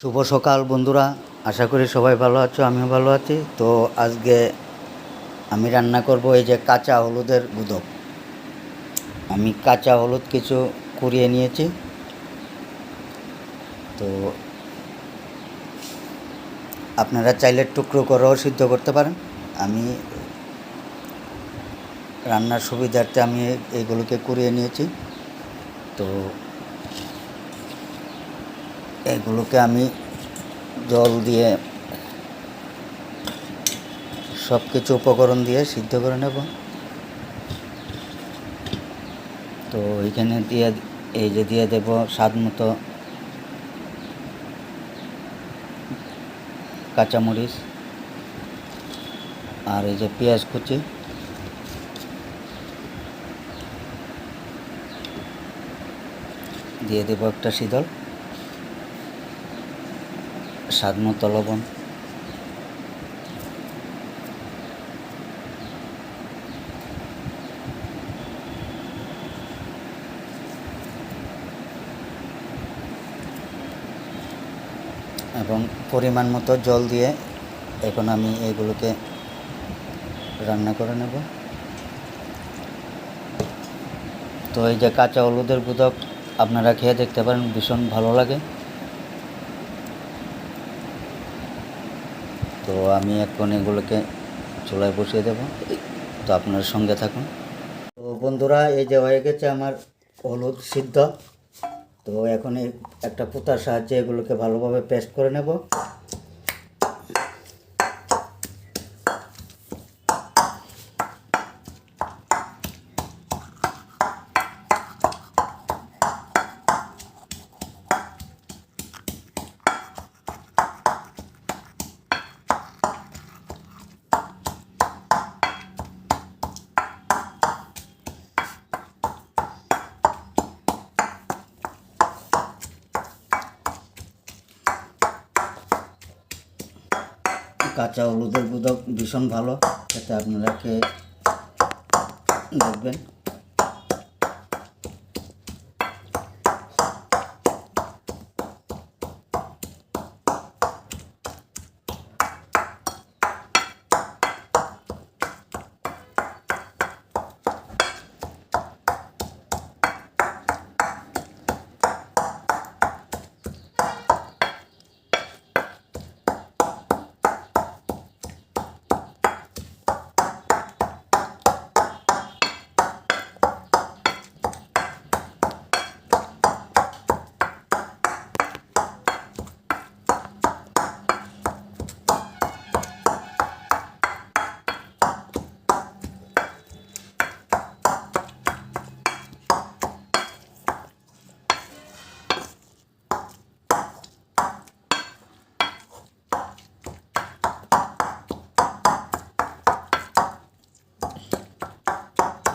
শুভ সকাল বন্ধুরা, আশা করি সবাই ভালো আছো, আমিও ভালো আছি। তো আজকে আমি রান্না করব এই যে কাঁচা হলুদের গুঁদক। আমি কাঁচা হলুদ কিছু কুড়িয়ে নিয়েছি। তো আপনারা চাইলে টুকরো করেও সিদ্ধ করতে পারেন। আমি রান্নার সুবিধার্থে আমি এইগুলোকে কুড়িয়ে নিয়েছি। তো এগুলোকে আমি জল দিয়ে সব কিছু উপকরণ দিয়ে সিদ্ধ করে নেব। তো এইখানে দিয়ে দেব স্বাদ মতো কাঁচামরিচ, আর এই যে পেঁয়াজ কুচি, দিয়ে দেব একটা শীতল, স্বাদ মতো লবণ, এবং পরিমাণ মতো জল দিয়ে এখন আমি এগুলোকে রান্না করে নেব। তো এই যে কাঁচা হলুদের গুঁদক আপনারা খেয়ে দেখতে পারেন, ভীষণ ভালো লাগে। তো আমি এখন এগুলোকে চুলায় বসিয়ে দেব। তো আপনার সঙ্গে থাকুন। তো বন্ধুরা, এই যে হয়ে গেছে আমার হলুদ সিদ্ধ। তো এখন একটা পুতার সাহায্যে এগুলোকে ভালোভাবে পেস্ট করে নেব। কাঁচা হলুদের গুঁদক ভীষণ ভালো খেতে, আপনারা খেয়ে দেখবেন।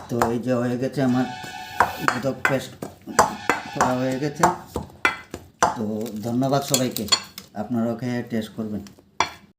তো এই যে হয়ে গেছে আমার গুঁদক পেস্ট করা হয়ে গেছে। তো ধন্যবাদ সবাইকে, আপনারাও খেয়ে টেস্ট করবেন।